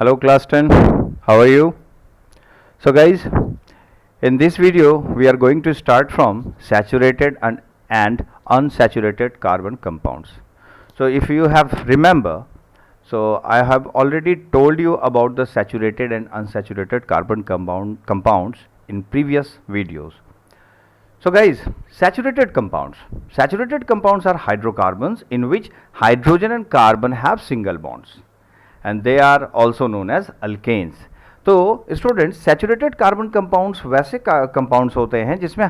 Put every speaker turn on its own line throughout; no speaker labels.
Hello class 10, how are you? So guys, in this video we are going to start from saturated and unsaturated carbon compounds. So if you have remember, so I have already told you about the saturated and unsaturated carbon compounds in previous videos. So guys, saturated compounds are hydrocarbons in which hydrogen and carbon have single bonds and they are also known as alkanes. तो students saturated carbon compounds वैसे compounds होते हैं जिसमें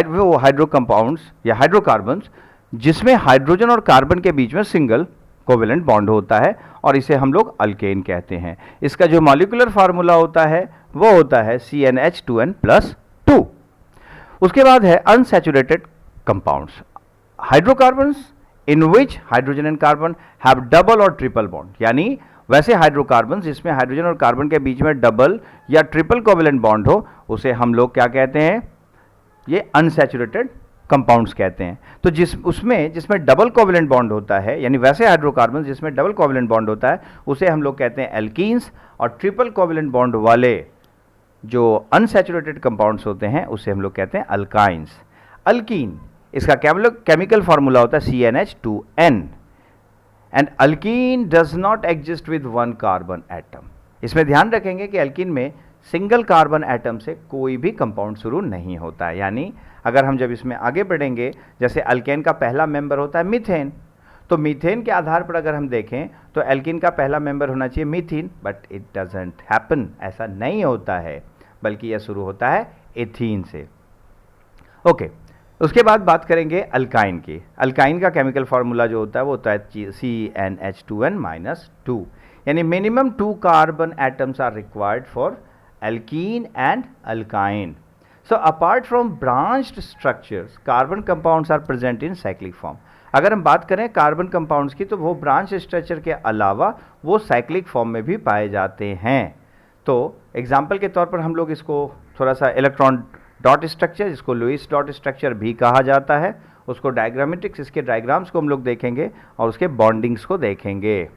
वो hydro compounds या hydrocarbons जिसमें hydrogen और carbon के बीच में सिंगल कोवेलेंट बॉन्ड होता है और इसे हम लोग अल्केन कहते हैं। इसका जो मॉलिक्यूलर फार्मूला होता है वो होता है CnH2n+2। उसके बाद है unsaturated compounds, hydrocarbons in which hydrogen and carbon have double और ट्रिपल बॉन्ड, यानी वैसे हाइड्रोकार्बन्स जिसमें हाइड्रोजन और कार्बन के बीच में डबल या ट्रिपल कोवेलेंट बॉन्ड हो उसे हम लोग क्या कहते हैं, ये अनसैचुरेटेड कंपाउंड्स कहते हैं। तो जिसमें डबल कोवेलेंट बॉन्ड होता है, यानी वैसे हाइड्रोकार्बन जिसमें डबल कोवेलेंट बॉन्ड होता है उसे हम लोग कहते हैं एल्कीन्स, और ट्रिपल कोवेलेंट बॉन्ड वाले जो अनसैचुरेटेड कंपाउंड्स होते हैं उसे हम लोग कहते हैं अल्काइंस। अल्कीन, इसका केमिकल फार्मूला होता है CnH2n and alkyne does not exist with one carbon atom. इसमें ध्यान रखेंगे कि अल्कीन में सिंगल कार्बन एटम से कोई भी कंपाउंड शुरू नहीं होता है। यानी अगर हम जब इसमें आगे बढ़ेंगे, जैसे अल्केन का पहला मेंबर होता है मीथेन, तो मीथेन के आधार पर अगर हम देखें तो एल्कीन का पहला मेंबर होना चाहिए मीथीन, बट इट डजंट हैपन, ऐसा नहीं होता है, बल्कि यह शुरू होता है एथीन से। ओके, उसके बाद बात करेंगे अल्काइन की। अल्काइन का केमिकल फार्मूला जो होता है वो होता है CnH2n-2, यानी minimum 2 carbon atoms are required for alkene and alkyne. So apart from branched structures, carbon compounds are present in cyclic form. अगर हम बात करें कार्बन कंपाउंड्स की तो वो ब्रांच स्ट्रक्चर के अलावा वो साइक्लिक फॉर्म में भी पाए जाते हैं। तो एग्जाम्पल के तौर पर हम लोग इसको थोड़ा सा इलेक्ट्रॉन डॉट स्ट्रक्चर, जिसको लुईस डॉट स्ट्रक्चर भी कहा जाता है, उसको डायग्रामेटिक्स, इसके डायग्राम्स को हम लोग देखेंगे और उसके बॉन्डिंग्स को देखेंगे।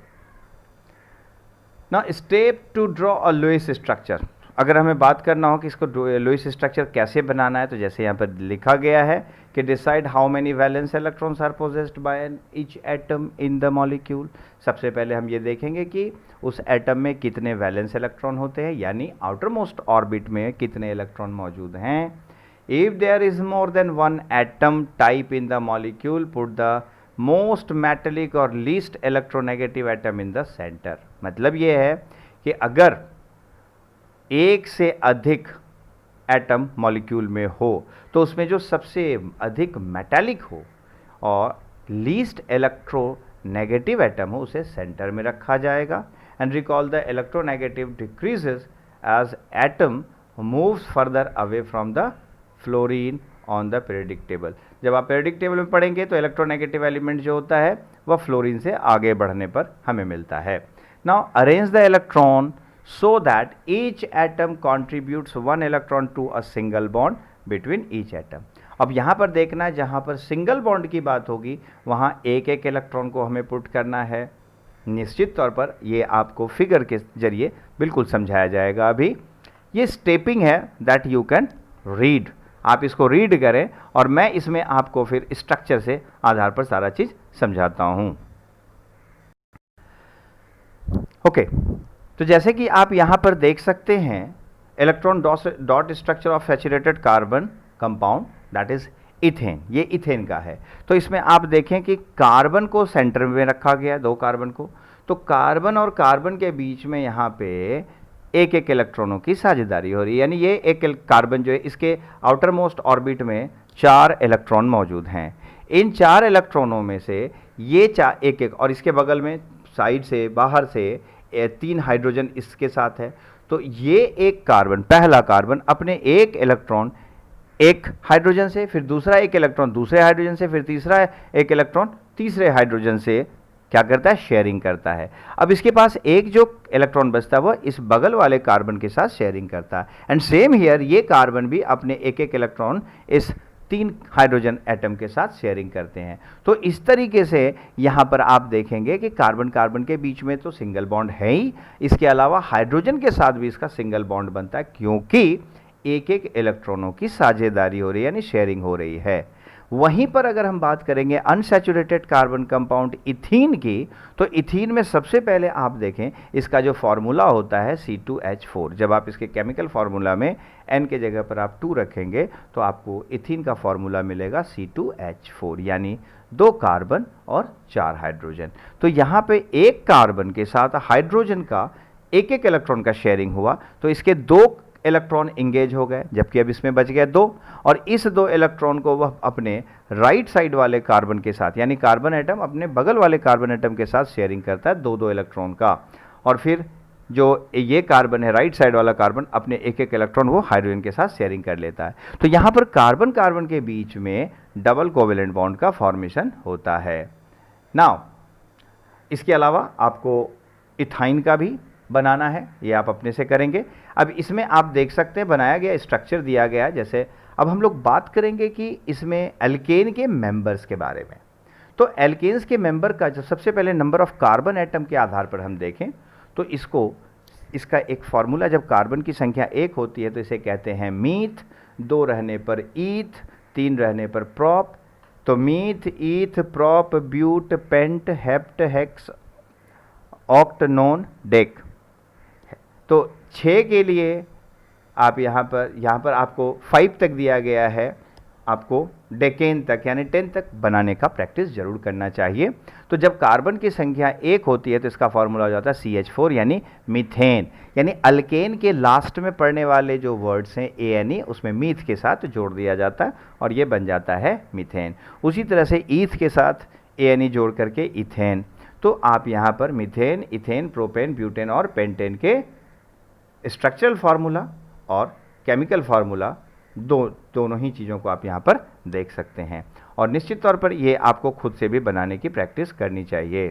ना step to draw a Lewis structure, अगर हमें बात करना हो कि इसको लुईस स्ट्रक्चर कैसे बनाना है, तो जैसे यहाँ पर लिखा गया है कि decide how many valence electrons are possessed by each atom in the molecule. सबसे पहले हम ये देखेंगे कि उस एटम में कितने वैलेंस इलेक्ट्रॉन होते हैं, यानी आउटर मोस्ट ऑर्बिट में कितने इलेक्ट्रॉन मौजूद हैं। If there is more than one atom type in the molecule, put the most metallic और least electronegative atom in the centre. मतलब ये है कि अगर एक से अधिक एटम मॉलिक्यूल में हो तो उसमें जो सबसे अधिक मेटालिक हो और लीस्ट इलेक्ट्रोनेगेटिव एटम हो उसे सेंटर में रखा जाएगा। And recall the electronegative decreases as atom moves further away from the fluorine on the periodic table. जब आप पीरियोडिक टेबल में पढ़ेंगे तो इलेक्ट्रोनेगेटिव एलिमेंट जो होता है वह फ्लोरीन से आगे बढ़ने पर हमें मिलता है। Now arrange the electron so that each atom contributes 1 electron to a single bond between each atom. अब यहाँ पर देखना है, जहाँ पर सिंगल बॉन्ड की बात होगी वहाँ एक एक इलेक्ट्रॉन को हमें पुट करना है। निश्चित तौर पर ये आपको फिगर के जरिए बिल्कुल समझाया जाएगा। अभी ये स्टेपिंग है दैट यू कैन रीड, आप इसको रीड करें और मैं इसमें आपको फिर स्ट्रक्चर से आधार पर सारा चीज़ समझाता हूँ। ओके, तो जैसे कि आप यहाँ पर देख सकते हैं electron dot structure of saturated carbon compound that is ethane, ये इथेन का है। तो इसमें आप देखें कि कार्बन को सेंटर में रखा गया है, 2 कार्बन को, तो कार्बन और कार्बन के बीच में यहाँ पे एक एक इलेक्ट्रॉनों की साझेदारी हो रही है, यानी ये एक कार्बन जो है इसके आउटर मोस्ट ऑर्बिट में 4 इलेक्ट्रॉन मौजूद हैं। इन 4 इलेक्ट्रॉनों में से ये एक एक, और इसके बगल में साइड से बाहर से 3 हाइड्रोजन इसके साथ है। तो ये एक कार्बन, पहला कार्बन अपने एक इलेक्ट्रॉन एक हाइड्रोजन से, फिर दूसरा एक इलेक्ट्रॉन दूसरे हाइड्रोजन से, फिर तीसरा एक इलेक्ट्रॉन तीसरे हाइड्रोजन से क्या करता है, शेयरिंग करता है। अब इसके पास एक जो इलेक्ट्रॉन बचता है वह इस बगल वाले कार्बन के साथ शेयरिंग करता है। एंड सेम हियर, ये कार्बन भी अपने एक एक इलेक्ट्रॉन इस 3 हाइड्रोजन एटम के साथ शेयरिंग करते हैं। तो इस तरीके से यहाँ पर आप देखेंगे कि कार्बन कार्बन के बीच में तो सिंगल बॉन्ड है ही, इसके अलावा हाइड्रोजन के साथ भी इसका सिंगल बॉन्ड बनता है, क्योंकि एक एक इलेक्ट्रॉनों की साझेदारी हो रही है, यानी शेयरिंग हो रही है। वहीं पर अगर हम बात करेंगे अनसैचुरेटेड कार्बन कंपाउंड इथीन की, तो इथीन में सबसे पहले आप देखें इसका जो फॉर्मूला होता है C2H4। जब आप इसके केमिकल फार्मूला में N के जगह पर आप 2 रखेंगे तो आपको इथीन का फॉर्मूला मिलेगा C2H4, यानी 2 कार्बन और 4 हाइड्रोजन। तो यहाँ पे एक कार्बन के साथ हाइड्रोजन का एक एक इलेक्ट्रॉन का शेयरिंग हुआ, तो इसके 2 इलेक्ट्रॉन इंगेज हो गए, जबकि अब इसमें बच गए 2, और इस 2 इलेक्ट्रॉन को वह अपने राइट साइड वाले कार्बन के साथ, यानी कार्बन एटम अपने बगल वाले कार्बन एटम के साथ शेयरिंग करता है 2-2 इलेक्ट्रॉन का, और फिर जो ये कार्बन है राइट साइड वाला कार्बन अपने एक एक इलेक्ट्रॉन वो हाइड्रोजन के साथ शेयरिंग कर लेता है। तो यहाँ पर कार्बन कार्बन के बीच में डबल कोवेलेंट बॉन्ड का फॉर्मेशन होता है। नाउ इसके अलावा आपको इथाइन का भी बनाना है, ये आप अपने से करेंगे। अब इसमें आप देख सकते हैं बनाया गया स्ट्रक्चर दिया गया है। जैसे अब हम लोग बात करेंगे कि इसमें एल्केन के मेंबर्स के बारे में। तो एल्केन्स के मेंबर का जो सबसे पहले नंबर ऑफ कार्बन एटम के आधार पर हम देखें तो इसका एक फार्मूला, जब कार्बन की संख्या 1 होती है तो इसे कहते हैं मीथ, 2 रहने पर ईथ, 3 रहने पर प्रोप। तो meth, eth, prop, but, pent, hept, hex, oct, non, dec. तो 6 के लिए आप यहाँ पर आपको 5 तक दिया गया है, आपको डेकेन तक यानी 10 तक बनाने का प्रैक्टिस जरूर करना चाहिए। तो जब कार्बन की संख्या 1 होती है तो इसका फॉर्मूला हो जाता है CH4 यानी मीथेन, यानी अल्केन के लास्ट में पड़ने वाले जो वर्ड्स हैं ANE उसमें मीथ के साथ जोड़ दिया जाता है और ये बन जाता है मीथेन। उसी तरह से ईथ के साथ ANE जोड़ करके इथेन। तो आप यहाँ पर मीथेन, इथेन, प्रोपेन, ब्यूटेन और पेंटेन के स्ट्रक्चरल फार्मूला और केमिकल फार्मूला दोनों ही चीज़ों को आप यहाँ पर देख सकते हैं, और निश्चित तौर पर ये आपको खुद से भी बनाने की प्रैक्टिस करनी चाहिए।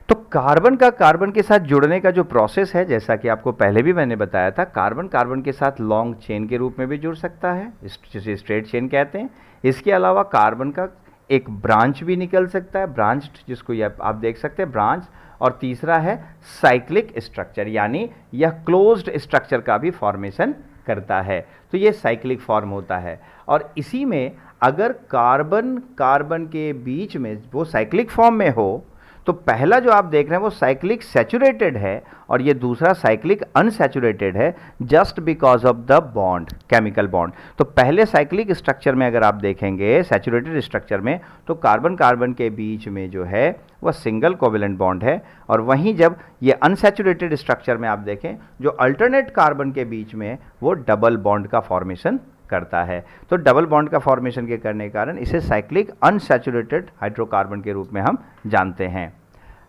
तो कार्बन के साथ जुड़ने का जो प्रोसेस है, जैसा कि आपको पहले भी मैंने बताया था, कार्बन कार्बन के साथ लॉन्ग चेन के रूप में भी जुड़ सकता है, जिसे स्ट्रेट चेन कहते हैं। इसके अलावा कार्बन का एक ब्रांच भी निकल सकता है, ब्रांच जिसको ये आप देख सकते हैं ब्रांच। और तीसरा है साइक्लिक स्ट्रक्चर, यानी यह क्लोज्ड स्ट्रक्चर का भी फॉर्मेशन करता है। तो ये साइक्लिक फॉर्म होता है, और इसी में अगर कार्बन कार्बन के बीच में वो साइक्लिक फॉर्म में हो तो पहला जो आप देख रहे हैं वो साइक्लिक सैचुरेटेड है और ये दूसरा साइक्लिक अनसैचुरेटेड है, just because of the bond, chemical bond. तो पहले साइक्लिक स्ट्रक्चर में अगर आप देखेंगे सैचुरेटेड स्ट्रक्चर में, तो कार्बन कार्बन के बीच में जो है वह सिंगल कोवेलेंट बॉन्ड है, और वहीं जब ये अनसैचुरेटेड स्ट्रक्चर में आप देखें जो अल्टरनेट कार्बन के बीच में वो डबल बॉन्ड का फॉर्मेशन करता है। तो डबल बॉन्ड का फॉर्मेशन के करने के कारण इसे साइक्लिक अनसैचुरेटेड हाइड्रोकार्बन के रूप में हम जानते हैं।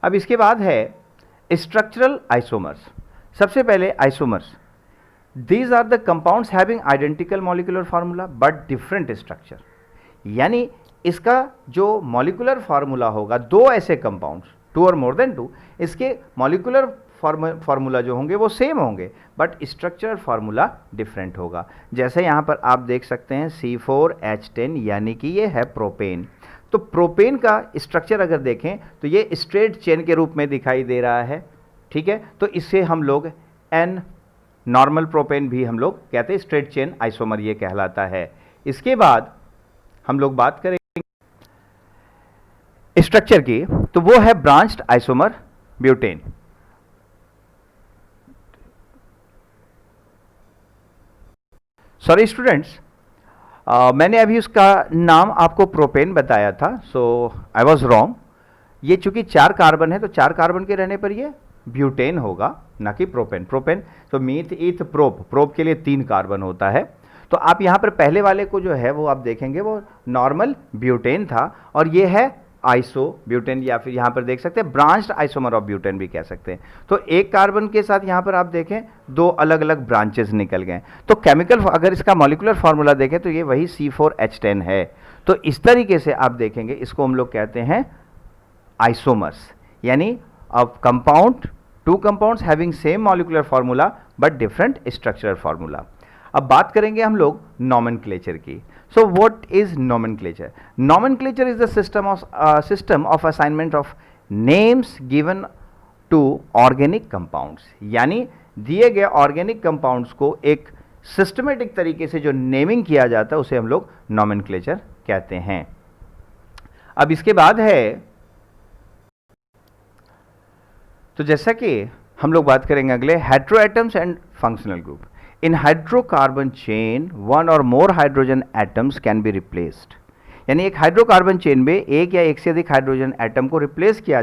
अब इसके बाद है स्ट्रक्चरल आइसोमर्स। सबसे पहले isomers, these are the compounds having identical molecular formula but different structure, यानी इसका जो मॉलिक्यूलर फार्मूला होगा, 2 ऐसे कंपाउंड्स, 2 और मोर देन 2, इसके मॉलिक्यूलर फार्मूला जो होंगे वो सेम होंगे बट स्ट्रक्चरल फार्मूला डिफरेंट होगा। जैसे यहाँ पर आप देख सकते हैं C4H10, यानी कि ये है प्रोपेन। तो प्रोपेन का स्ट्रक्चर अगर देखें तो ये स्ट्रेट चेन के रूप में दिखाई दे रहा है, ठीक है। तो इससे हम लोग N नॉर्मल प्रोपेन भी हम लोग कहते हैं, स्ट्रेट चेन आइसोमर ये कहलाता है। इसके बाद हम लोग बात करेंगे स्ट्रक्चर की, तो वो है branched isomer butane. Sorry students, मैंने अभी उसका नाम आपको प्रोपेन बताया था, सो आई वॉज रॉन्ग। ये चूंकि 4 कार्बन है तो 4 कार्बन के रहने पर ये ब्यूटेन होगा, ना कि प्रोपेन। प्रोपेन तो मीथ, ईथ, प्रोप के लिए 3 कार्बन होता है। तो आप यहाँ पर पहले वाले को जो है वो आप देखेंगे वो नॉर्मल ब्यूटेन था, और ये है आइसो ब्यूटेन, या फिर यहाँ पर देख सकते हैं ब्रांच्ड आइसोमर ऑफ ब्यूटेन भी कह सकते हैं। तो एक कार्बन के साथ यहाँ पर आप देखें 2 अलग अलग ब्रांचेस निकल गए। तो केमिकल अगर इसका मॉलिक्यूलर फार्मूला देखें तो ये वही C4H10 है। तो इस तरीके से आप देखेंगे, इसको हम लोग कहते हैं आइसोमर्स, यानी अब compound, 2 compounds having same molecular formula but different structural formula. अब बात करेंगे हम लोग नॉमेनक्लेचर की। So what is nomenclature? Nomenclature is the system of assignment of names given to organic compounds, यानी दिए गए ऑर्गेनिक कंपाउंड्स को एक सिस्टमेटिक तरीके से जो नेमिंग किया जाता है उसे हम लोग नॉमेनक्लेचर कहते हैं। अब इसके बाद है, तो जैसा कि हम लोग बात करेंगे अगले, heteroatoms and functional group. In hydrocarbon chain one और more hydrogen atoms can be replaced, यानी एक हाइड्रोकार्बन चेन में एक या एक से अधिक हाइड्रोजन एटम को रिप्लेस किया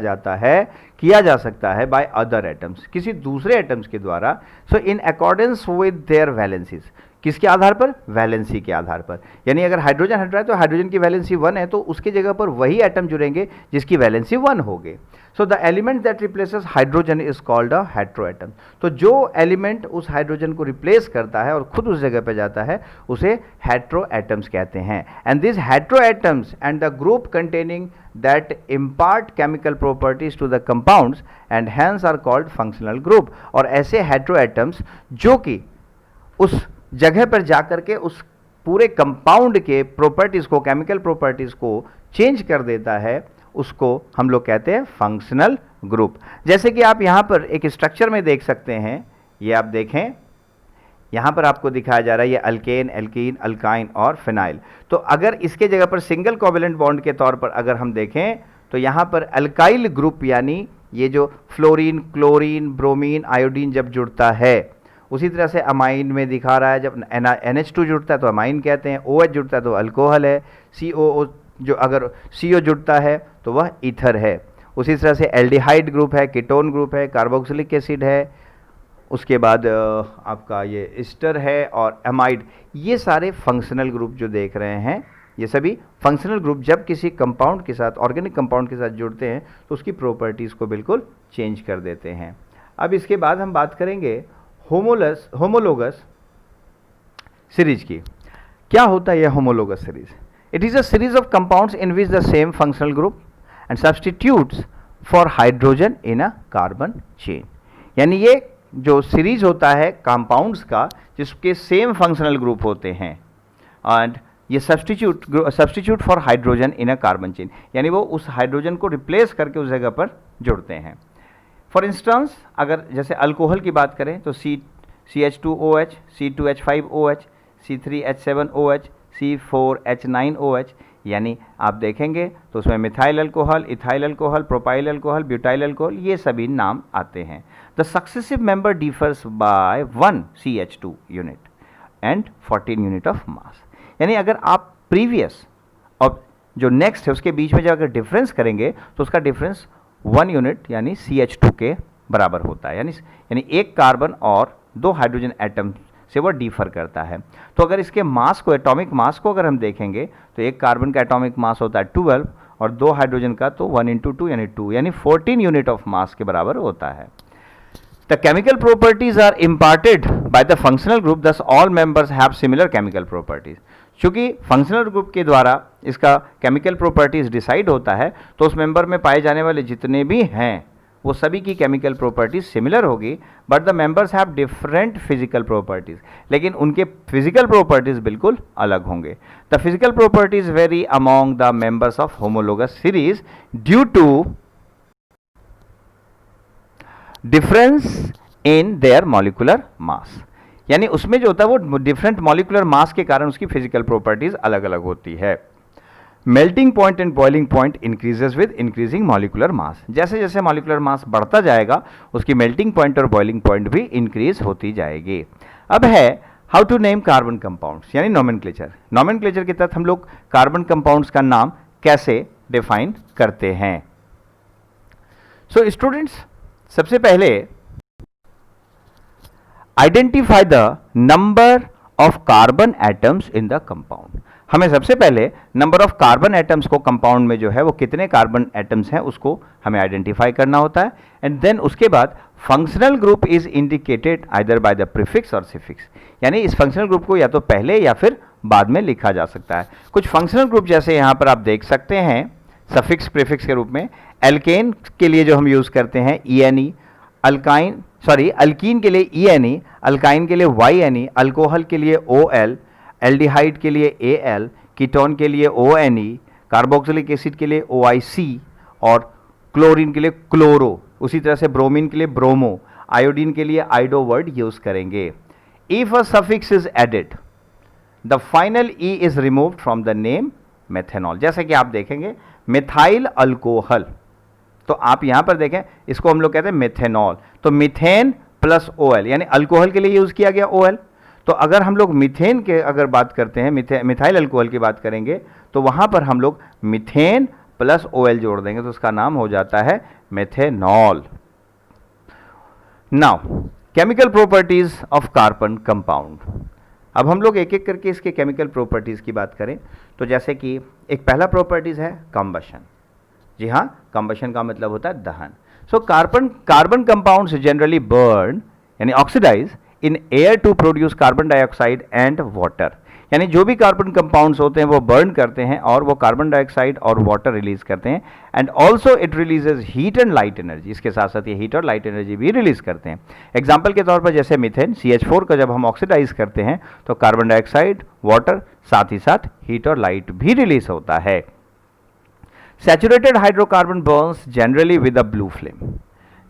जा सकता है बाय अदर एटम्स, किसी दूसरे एटम्स के द्वारा। So in accordance with their valencies, किसके आधार पर? वैलेंसी के आधार पर। यानी अगर हाइड्रोजन हट रहा है तो हाइड्रोजन की वैलेंसी 1 है तो उसके जगह पर वही एटम जुड़ेंगे जिसकी वैलेंसी 1 होगी। So the element that replaces hydrogen is called a heteroatom. तो जो एलिमेंट उस हाइड्रोजन को रिप्लेस करता है और खुद उस जगह पर जाता है उसे हेटेरोएटम्स कहते हैं। And this heteroatoms and the group containing that impart chemical properties to the compounds and hence are called functional group। और ऐसे हेटेरोएटम्स जो कि उस जगह पर जाकर के उस पूरे कंपाउंड के प्रॉपर्टीज को, केमिकल प्रॉपर्टीज को चेंज कर देता है, उसको हम लोग कहते हैं फंक्शनल ग्रुप। जैसे कि आप यहाँ पर एक स्ट्रक्चर में देख सकते हैं, ये आप देखें यहाँ पर आपको दिखाया जा रहा है ये अल्केन, एल्कीन, अल्काइन और फिनाइल। तो अगर इसके जगह पर सिंगल कोवेलेंट बॉन्ड के तौर पर अगर हम देखें तो यहाँ पर अल्काइल ग्रुप, यानी ये जो फ्लोरीन, क्लोरीन, ब्रोमीन, आयोडीन जब जुड़ता है, उसी तरह से अमाइन में दिखा रहा है जब NH2 जुड़ता है तो अमाइन कहते हैं, OH जुड़ता है तो अल्कोहल है, COO जो अगर CO जुड़ता है तो वह ईथर है। उसी तरह से एल्डिहाइड ग्रुप है, कीटोन ग्रुप है, कार्बोक्सिलिक एसिड है, उसके बाद आपका ये एस्टर है और एमाइड। ये सारे फंक्शनल ग्रुप जो देख रहे हैं, ये सभी फंक्शनल ग्रुप जब किसी कंपाउंड के साथ, ऑर्गेनिक कंपाउंड के साथ जुड़ते हैं तो उसकी प्रॉपर्टीज़ को बिल्कुल चेंज कर देते हैं। अब इसके बाद हम बात करेंगे होमोलोगस सीरीज की। क्या होता है यह homologous series? It is a series of compounds in which the same functional group and substitutes for hydrogen in a carbon chain. यानी ये जो सीरीज होता है कंपाउंड्स का जिसके सेम फंक्शनल ग्रुप होते हैं एंड ये substitute for hydrogen in a carbon chain, यानी वो उस हाइड्रोजन को रिप्लेस करके उस जगह पर जुड़ते हैं। फॉर इंस्टेंस अगर जैसे अल्कोहल की बात करें तो CH2OH, C2H5OH, C3H7OH, C4H9OH, यानी आप देखेंगे तो उसमें methyl alcohol, ethyl alcohol, propyl alcohol, butyl alcohol, ये सभी नाम आते हैं। The successive member differs by 1 CH2 unit and 14 unit of mass. यानी अगर आप प्रीवियस और जो नेक्स्ट है उसके बीच में जब अगर डिफरेंस करेंगे तो उसका डिफरेंस 1 यूनिट यानी CH2 के बराबर होता है। यानी एक कार्बन और 2 हाइड्रोजन एटम से वो डिफर करता है। तो अगर इसके मास को, एटॉमिक मास को अगर हम देखेंगे तो एक कार्बन का एटॉमिक मास होता है 12 और 2 हाइड्रोजन का तो 1 × 2 यानी 2, यानी 14 यूनिट ऑफ मास के बराबर होता है। The chemical properties are imparted by the functional group, thus all members have similar chemical properties. चूंकि फंक्शनल ग्रुप के द्वारा इसका केमिकल प्रॉपर्टीज डिसाइड होता है तो उस मेंबर में पाए जाने वाले जितने भी हैं वो सभी की केमिकल प्रॉपर्टीज सिमिलर होगी, but the members have different physical properties, लेकिन उनके फिजिकल प्रॉपर्टीज बिल्कुल अलग होंगे। The physical properties vary among the members of homologous series due to difference in their molecular mass. यानी उसमें जो होता है वो डिफरेंट मॉलिक्यूलर मास के कारण उसकी फिजिकल प्रॉपर्टीज अलग अलग होती है। Melting point and boiling point increases with increasing molecular mass. जैसे जैसे मॉलिक्यूलर मास बढ़ता जाएगा उसकी मेल्टिंग पॉइंट और बॉइलिंग पॉइंट भी इंक्रीज होती जाएगी। अब है how to name carbon compounds, यानी नॉमेनक्लेचर। नॉमेनक्लेचर के तहत हम लोग कार्बन कंपाउंड्स का नाम कैसे डिफाइन करते हैं। सो स्टूडेंट्स, सबसे पहले identify the number of carbon atoms in the compound. हमें सबसे पहले नंबर ऑफ कार्बन एटम्स को कंपाउंड में जो है वो कितने कार्बन एटम्स हैं उसको हमें आइडेंटिफाई करना होता है। एंड देन उसके बाद functional group is indicated either by the prefix और सफिक्स, यानी इस फंक्शनल ग्रुप को या तो पहले या फिर बाद में लिखा जा सकता है। कुछ फंक्शनल ग्रुप जैसे यहाँ पर आप देख सकते हैं सफिक्स प्रीफिक्स के रूप में, एल्केन के लिए जो हम यूज़ करते हैं ENE, अल्कीन के लिए ENE, अल्काइन के लिए YNE, अल्कोहल के लिए OL, एल्डिहाइड के लिए AL, कीटोन के लिए ONE, कार्बोक्सिलिक एसिड के लिए OIC और क्लोरीन के लिए क्लोरो, उसी तरह से ब्रोमीन के लिए ब्रोमो, आयोडीन के लिए आइडो वर्ड यूज करेंगे। If a suffix is added the final E is removed from the name methanol. जैसे कि आप देखेंगे मिथाइल अल्कोहल, तो आप यहां पर देखें इसको हम लोग कहते हैं मेथेनॉल, तो मिथेन प्लस OL यानी अल्कोहल के लिए यूज किया गया OL। तो अगर हम लोग मीथेन के अगर बात करते हैं, मिथाइल अल्कोहल की बात करेंगे, तो वहां पर हम लोग मिथेन प्लस OL जोड़ देंगे तो उसका नाम हो जाता है methanol. Now chemical properties of carbon compound. अब हम लोग एक एक करके इसके केमिकल प्रॉपर्टीज की बात करें तो जैसे कि एक पहला प्रॉपर्टीज है कंबशन। जी हाँ, कंबशन का मतलब होता है दहन। So carbon compounds generally burn यानी oxidise in air to produce carbon dioxide and water. यानी जो भी कार्बन कंपाउंड्स होते हैं वो बर्न करते हैं और वो कार्बन डाइऑक्साइड और वाटर रिलीज करते हैं, and also it releases heat and light energy. इसके साथ साथ ये हीट और लाइट एनर्जी भी रिलीज करते हैं। एग्जाम्पल के तौर पर जैसे मिथेन CH4 का जब हम ऑक्सीडाइज करते हैं तो कार्बन डाइऑक्साइड, वाटर, साथ ही साथ हीट और लाइट भी रिलीज होता है। Saturated hydrocarbon Burns generally with a blue flame.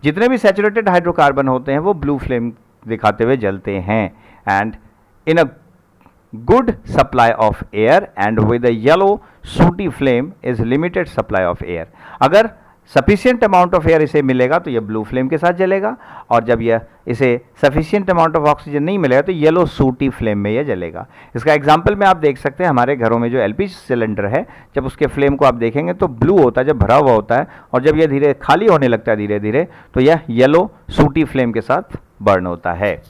जितने भी सैचुरेटेड हाइड्रोकार्बन होते हैं वो ब्लू फ्लेम दिखाते हुए जलते हैं, and in a good supply of air and with a yellow sooty flame is limited supply of air। अगर sufficient amount of air इसे मिलेगा तो यह ब्लू फ्लेम के साथ जलेगा, और जब यह इसे sufficient amount of oxygen नहीं मिलेगा तो येलो सूटी फ्लेम में यह जलेगा। इसका एग्जाम्पल में आप देख सकते हैं हमारे घरों में जो LPG सिलेंडर है, जब उसके फ्लेम को आप देखेंगे तो ब्लू होता है जब भरा हुआ होता है, और जब यह धीरे खाली होने लगता है धीरे धीरे तो यह येलो सूटी फ्लेम के साथ बर्न होता है।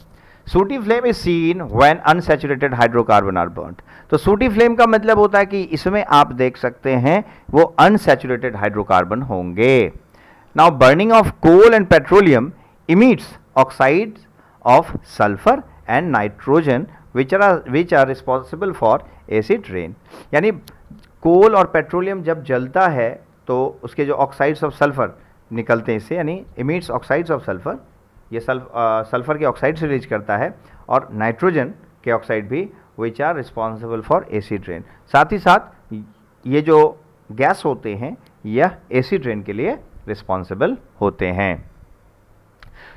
Sooty flame is seen when unsaturated hydrocarbon are burned. तो सूटी फ्लेम का मतलब होता है कि इसमें आप देख सकते हैं वो अनसैचुरेटेड हाइड्रोकार्बन होंगे। Now burning of coal and petroleum emits oxides of sulphur and nitrogen which are responsible for acid rain. यानी कोल और पेट्रोलियम जब जलता है तो उसके जो ऑक्साइड्स ऑफ सल्फर निकलते हैं इससे, यानी इमिट्स ऑक्साइड्स ऑफ सल्फर, ये सल्फर के ऑक्साइड से रिलीज करता है, और नाइट्रोजन के ऑक्साइड भी which are responsible for acid rain. साथ ही साथ ये जो गैस होते हैं यह एसिड रेन के लिए रिस्पॉन्सिबल होते हैं।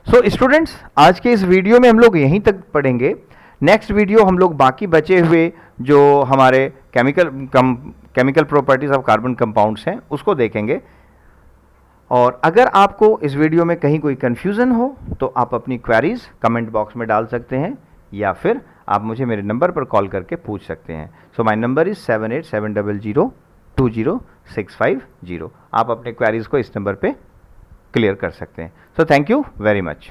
सो स्टूडेंट्स, आज के इस वीडियो में हम लोग यहीं तक पढ़ेंगे। नेक्स्ट वीडियो हम लोग बाकी बचे हुए जो हमारे chemical properties of carbon compounds हैं उसको देखेंगे। और अगर आपको इस वीडियो में कहीं कोई कन्फ्यूज़न हो तो आप अपनी क्वेरीज कमेंट बॉक्स में डाल सकते हैं, या फिर आप मुझे मेरे नंबर पर कॉल करके पूछ सकते हैं। So my number is 7870020650। आप अपने क्वेरीज को इस नंबर पे क्लियर कर सकते हैं। So thank you very much.